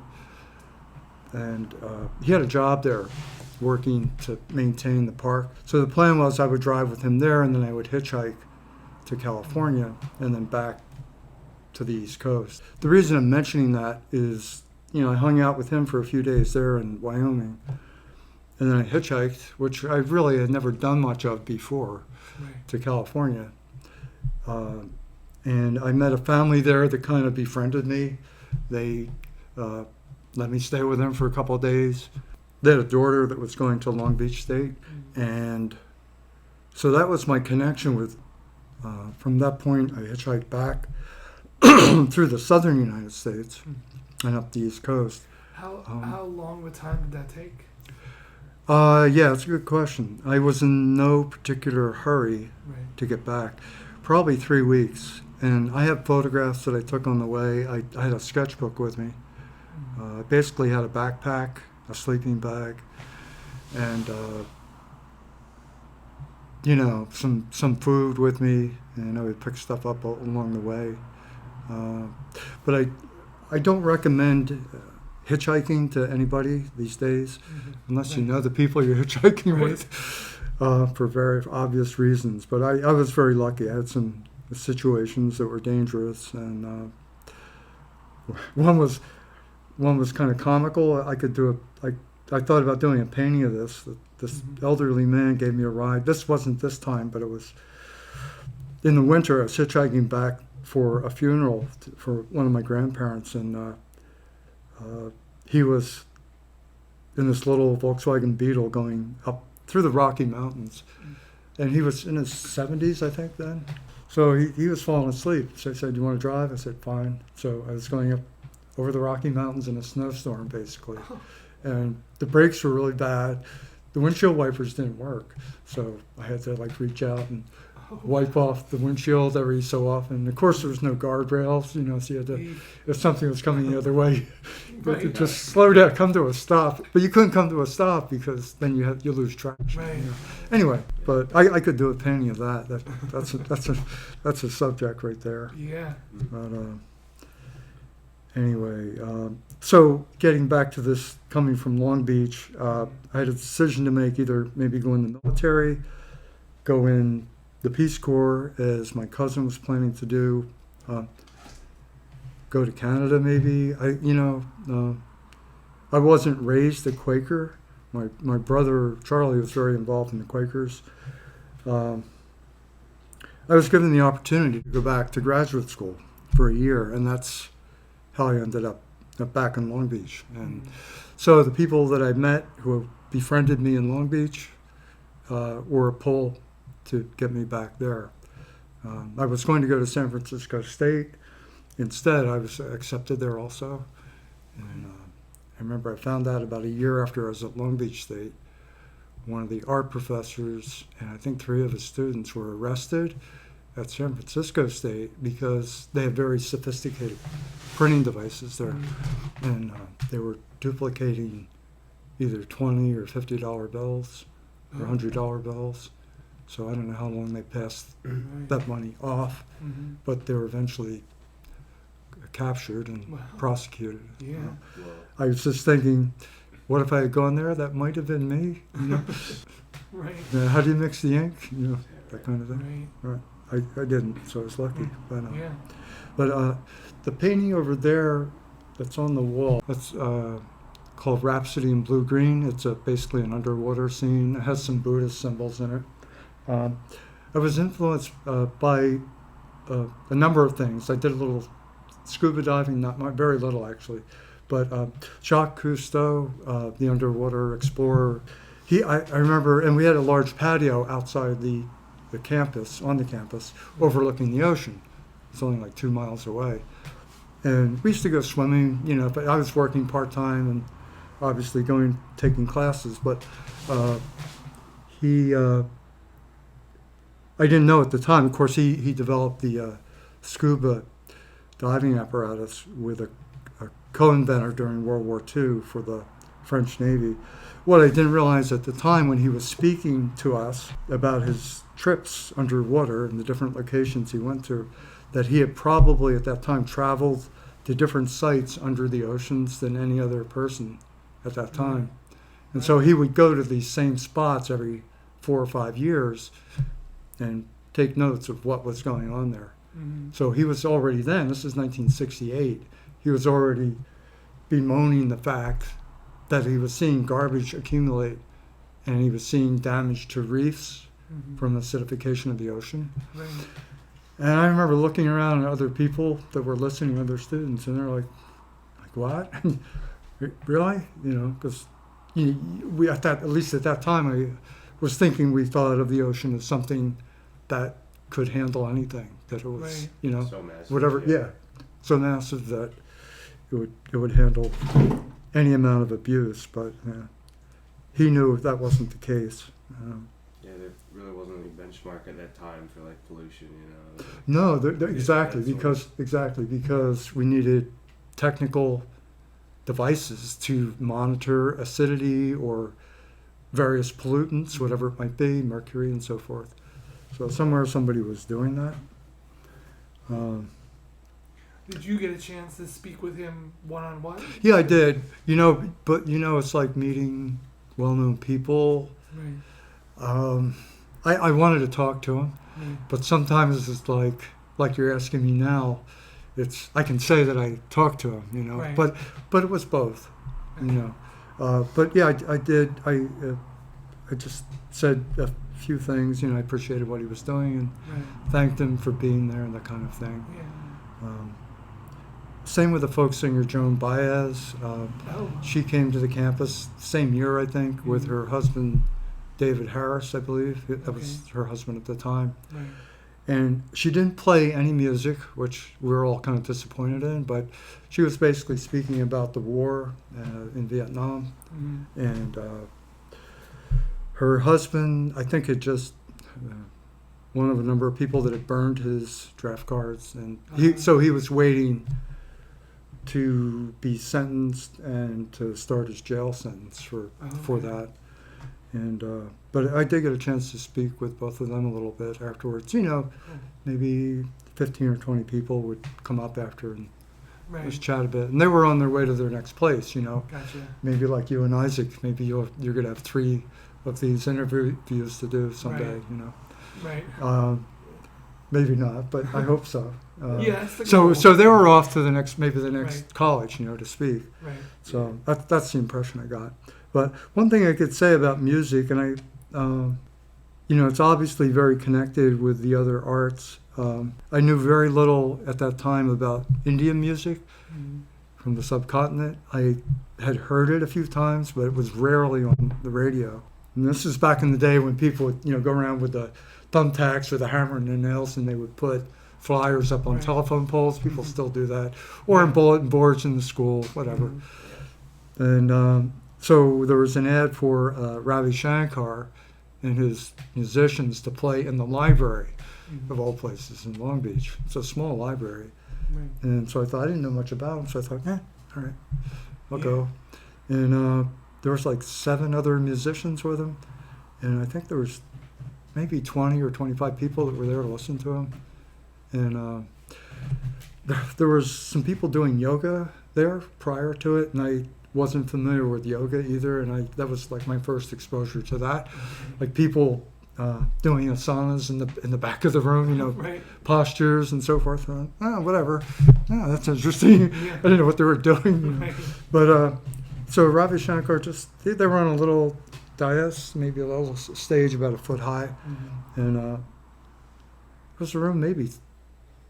and he had a job there working to maintain the park. So the plan was I would drive with him there, and then I would hitchhike to California and then back to the East Coast. The reason I'm mentioning that is, I hung out with him for a few days there in Wyoming, And then I hitchhiked, which I really had never done much of before, Right. to California. And I met a family there that kind of befriended me. They let me stay with them for a couple of days. They had a daughter that was going to Long Beach State. And so that was my connection with, from that point, I hitchhiked back through the southern United States and up the East Coast. How long of a time did that take? Yeah, it's a good question. I was in no particular hurry Right. to get back. Probably 3 weeks. And I have photographs that I took on the way. I had a sketchbook with me. I basically had a backpack, a sleeping bag, and some food with me, and I would pick stuff up along the way. But I don't recommend hitchhiking to anybody these days, unless you know the people you're hitchhiking with, for very obvious reasons. But I was very lucky. I had some situations that were dangerous, and one was kind of comical. I thought about doing a painting of this. This elderly man gave me a ride. This wasn't this time, but it was in the winter. I was hitchhiking back for a funeral for one of my grandparents, and he was in this little Volkswagen Beetle going up through the Rocky Mountains, and he was in his 70s, I think, then. So he was falling asleep. So I said, "Do you want to drive?" I said, "Fine." So I was going up over the Rocky Mountains in a snowstorm, basically. And the brakes were really bad. The windshield wipers didn't work. So I had to reach out and wipe off the windshield every so often. Of course, there was no guardrails, so you had to, if something was coming the other way, you had to just slow down, come to a stop. But you couldn't come to a stop because then you lose traction. Right. Anyway, but I could do a painting of that. That's a subject right there. Yeah. But anyway, so getting back to this, coming from Long Beach, I had a decision to make: either maybe go in the military, go in the Peace Corps, as my cousin was planning to do, go to Canada maybe. I wasn't raised a Quaker. My brother Charlie was very involved in the Quakers. I was given the opportunity to go back to graduate school for a year, and that's how I ended up back in Long Beach. And so the people that I met who befriended me in Long Beach were a pull to get me back there. I was going to go to San Francisco State. Instead, I was accepted there also. And I remember I found out about a year after I was at Long Beach State. One of the art professors and I think 3 of his students were arrested at San Francisco State because they had very sophisticated printing devices there. And they were duplicating either $20 or $50 bills or $100 bills. So I don't know how long they passed that money off, but they were eventually captured and prosecuted. Yeah. I was just thinking, what if I had gone there? That might have been me. Right. How do you mix the ink? That kind of thing. Right. Right. I didn't, so I was lucky. But Yeah. but the painting over there that's on the wall, that's called Rhapsody and Bluegreen. It's basically an underwater scene. It has some Buddhist symbols in it. I was influenced by a number of things. I did a little scuba diving, very little actually, but Jacques Cousteau, the underwater explorer, I remember, and we had a large patio outside the campus, on the campus, overlooking the ocean. It's only 2 miles away. And we used to go swimming, but I was working part-time and obviously taking classes, but I didn't know at the time. Of course, he developed the scuba diving apparatus with a co-inventor during World War II for the French Navy. What I didn't realize at the time, when he was speaking to us about his trips underwater and the different locations he went to, that he had probably at that time traveled to different sites under the oceans than any other person at that time. And so he would go to these same spots every 4 or 5 years and take notes of what was going on there. So he was already then, this is 1968, he was already bemoaning the fact that he was seeing garbage accumulate and he was seeing damage to reefs from acidification of the ocean. Right. And I remember looking around at other people that were listening, other students, and they're like what? Really? You know, because we at least at that time, I was thinking we thought of the ocean as something that could handle anything. That it was, Right. you know, So massive, whatever. yeah. Yeah, so massive that it would handle any amount of abuse. But he knew that wasn't the case. Yeah, there really wasn't any benchmark at that time for like pollution, you know. No, Yeah, exactly that's because we needed technical devices to monitor acidity or various pollutants, whatever it might be, mercury and so forth. So somewhere somebody was doing that. Did you get a chance to speak with him one-on-one? Yeah, I did. You know, but you know, it's like meeting well-known people. Right. I wanted to talk to him, Right. but sometimes it's like you're asking me now. I can say that I talked to him, you know, Right. but it was both, you know. But yeah, I did. I just said a few things, you know. I appreciated what he was doing and Right. thanked him for being there and that kind of thing. Yeah. Same with the folk singer Joan Baez. Oh. She came to the campus same year, I think, with her husband David Harris, I believe. That was her husband at the time. Right. And she didn't play any music, which we were all kind of disappointed in, but she was basically speaking about the war in Vietnam. Mm-hmm. And her husband, I think, had just one of a number of people that had burned his draft cards. And so he was waiting to be sentenced and to start his jail sentence for that. And but I did get a chance to speak with both of them a little bit afterwards. You know, maybe 15 or 20 people would come up after and Right. just chat a bit. And they were on their way to their next place, you know. Gotcha. Maybe like you and Isaac, maybe you're going to have 3 of these interviews to do someday, Right. you know. Right. Maybe not, but I hope so. Yeah, that's the so goal. so they were off to the next Right. college, you know, to speak. Right. So that's the impression I got. But one thing I could say about music, and you know, it's obviously very connected with the other arts. I knew very little at that time about Indian music from the subcontinent. I had heard it a few times, but it was rarely on the radio. And this is back in the day when people would, you know, go around with the thumbtacks or the hammer and the nails, and they would put flyers up on Right. telephone poles. People still do that, or in bulletin boards in the school, whatever. And so there was an ad for Ravi Shankar and his musicians to play in the library of all places in Long Beach. It's a small library. Right. And so I thought, I didn't know much about him, so I thought, all right, I'll Yeah. go. And there was like 7 other musicians with him, and I think there was maybe 20 or 25 people that were there to listen to him. And there was some people doing yoga there prior to it, and I wasn't familiar with yoga either, and that was like my first exposure to that. Like people doing asanas in the back of the room, you know, Right. postures and so forth. Whatever. That's interesting. Yeah. I didn't know what they were doing. Right. But so Ravi Shankar they were on a little dais, maybe a little stage about a foot high, and it was a room maybe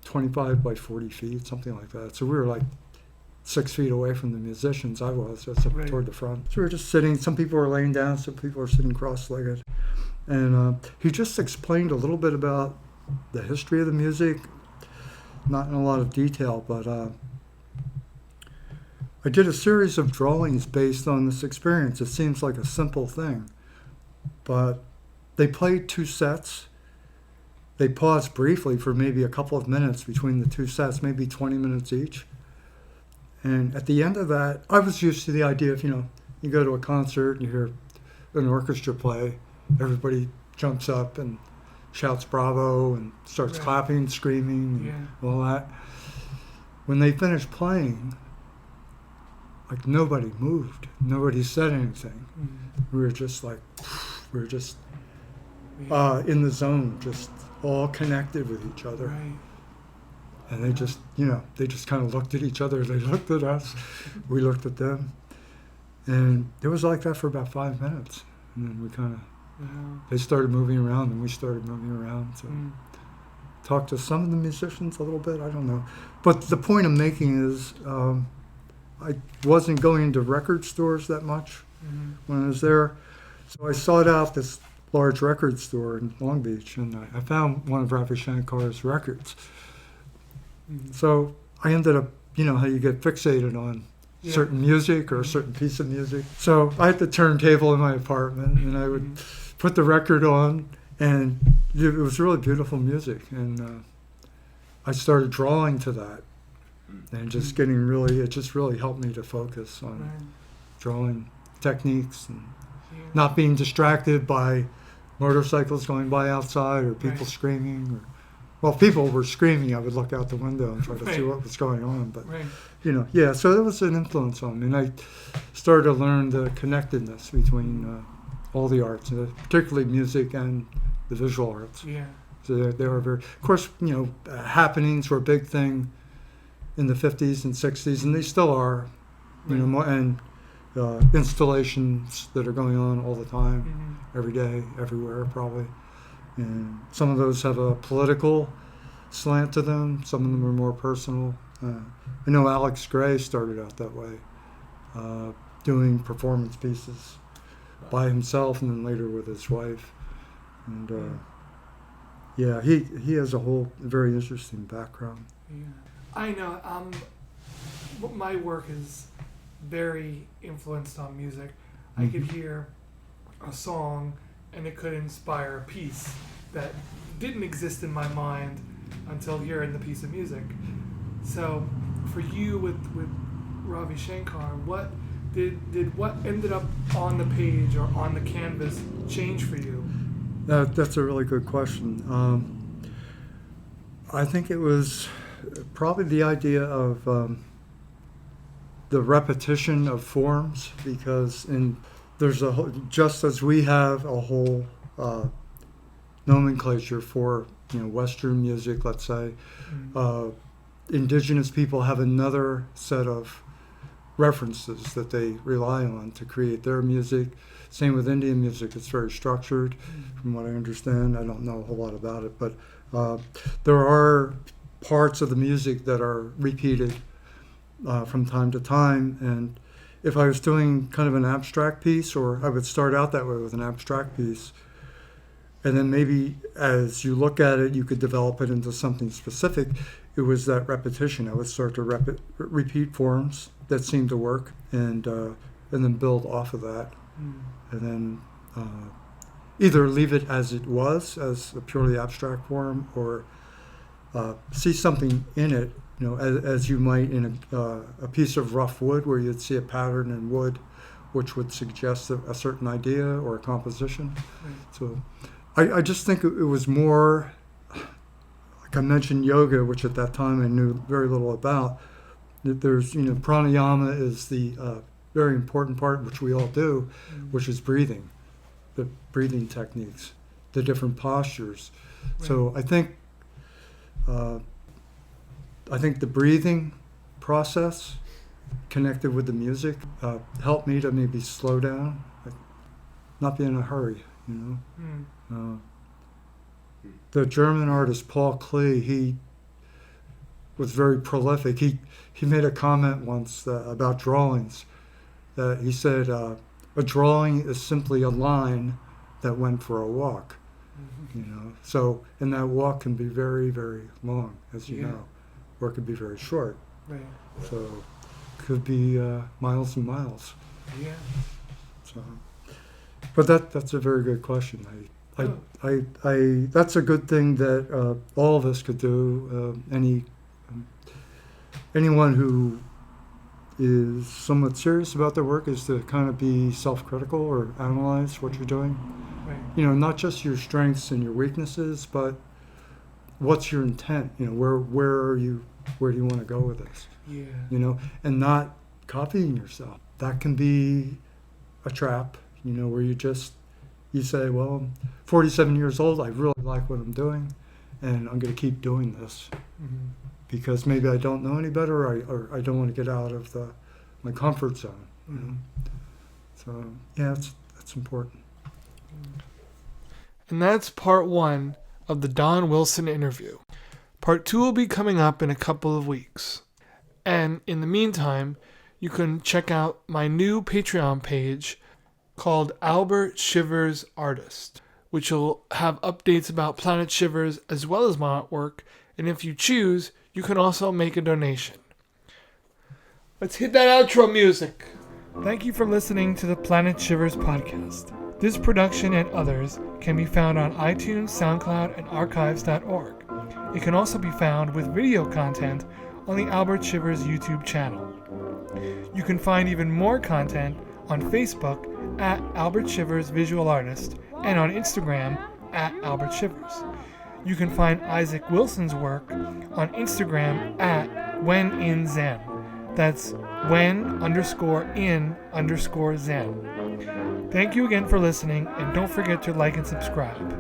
25 by 40 feet, something like that. So we were like 6 feet away from the musicians. I was just up Right. toward the front. So we were just sitting. Some people were laying down, some people were sitting cross-legged. And he just explained a little bit about the history of the music, not in a lot of detail, but I did a series of drawings based on this experience. It seems like a simple thing, but they played 2 sets. They paused briefly for maybe a couple of minutes between the 2 sets, maybe 20 minutes each. And at the end of that, I was used to the idea of, you know, you go to a concert and you hear an orchestra play, everybody jumps up and shouts bravo and starts Right. clapping, screaming, Yeah. and all that. When they finished playing, like nobody moved, nobody said anything. We were just like, in the zone, just all connected with each other. Right. And they just, you know, they just kind of looked at each other. They looked at us. We looked at them. And it was like that for about 5 minutes. And then we kind of, they started moving around and we started moving around. So talked to some of the musicians a little bit, I don't know. But the point I'm making is I wasn't going to record stores that much when I was there. So I sought out this large record store in Long Beach, and I found one of Ravi Shankar's records. So I ended up, you know how you get fixated on certain music or a certain piece of music. So I had the turntable in my apartment, and I would put the record on, and it was really beautiful music. And I started drawing to that, and just getting really, it just really helped me to focus on drawing techniques and not being distracted by motorcycles going by outside or people screaming. Or, well, if people were screaming, I would look out the window and try to see what was going on. But, you know, yeah, so it was an influence on me. And I started to learn the connectedness between all the arts, particularly music and the visual arts. Yeah. So they were very, of course, you know, happenings were a big thing in the 50s and 60s, and they still are, you know, and installations that are going on all the time, every day, everywhere, probably. And some of those have a political slant to them. Some of them are more personal. I know Alex Gray started out that way, doing performance pieces by himself and then later with his wife. And yeah, he has a whole very interesting background. Yeah. I know. My work is very influenced on music. I could hear a song and it could inspire a piece that didn't exist in my mind until hearing the piece of music. So for you with Ravi Shankar, what did what ended up on the page or on the canvas change for you? That's a really good question. I think it was probably the idea of the repetition of forms, because there's a whole, just as we have a whole nomenclature for, you know, Western music, let's say, indigenous people have another set of references that they rely on to create their music. Same with Indian music; it's very structured, from what I understand. I don't know a whole lot about it, but there are parts of the music that are repeated from time to time. And if I was doing kind of an abstract piece, or I would start out that way with an abstract piece, and then maybe as you look at it, you could develop it into something specific. It was that repetition. I would start to repeat forms that seemed to work, and then build off of that, and then either leave it as it was, as a purely abstract form, or see something in it. You know, as you might in a piece of rough wood, where you'd see a pattern in wood, which would suggest a certain idea or a composition. So I just think it was more, like I mentioned yoga, which at that time I knew very little about. There's, you know, pranayama is the very important part, which we all do, which is breathing, the breathing techniques, the different postures. So I think the breathing process connected with the music helped me to maybe slow down, like not be in a hurry, you know. The German artist Paul Klee, he was very prolific. He made a comment once about drawings, that he said, a drawing is simply a line that went for a walk, you know. So, and that walk can be very, very long, as you know, or it could be very short. Right. So it could be miles and miles. Yeah. So, but that's a very good question. I that's a good thing that all of us could do. Anyone who is somewhat serious about their work is to kind of be self-critical or analyze what you're doing. Right. You know, not just your strengths and your weaknesses, but what's your intent? You know, where are you? Where do you want to go with this? Yeah. You know, and not copying yourself. That can be a trap. You know, where you say, well, I'm 47 years old. I really like what I'm doing, and I'm going to keep doing this. Because maybe I don't know any better, or I don't want to get out of my comfort zone. You know? So yeah, that's important. And that's part 1 of the Don Wilson interview. Part 2 will be coming up in a couple of weeks. And in the meantime, you can check out my new Patreon page called Albert Shivers Artist, which will have updates about Planet Shivers as well as my artwork. And if you choose, you can also make a donation. Let's hit that outro music. Thank you for listening to the Planet Shivers podcast. This production and others can be found on iTunes, SoundCloud, and archives.org. It can also be found with video content on the Albert Shivers YouTube channel. You can find even more content on Facebook at Albert Shivers Visual Artist and on Instagram at Albert Shivers. You can find Isaac Wilson's work on Instagram at WhenInZen. That's when_in_Zen. Thank you again for listening, and don't forget to like and subscribe.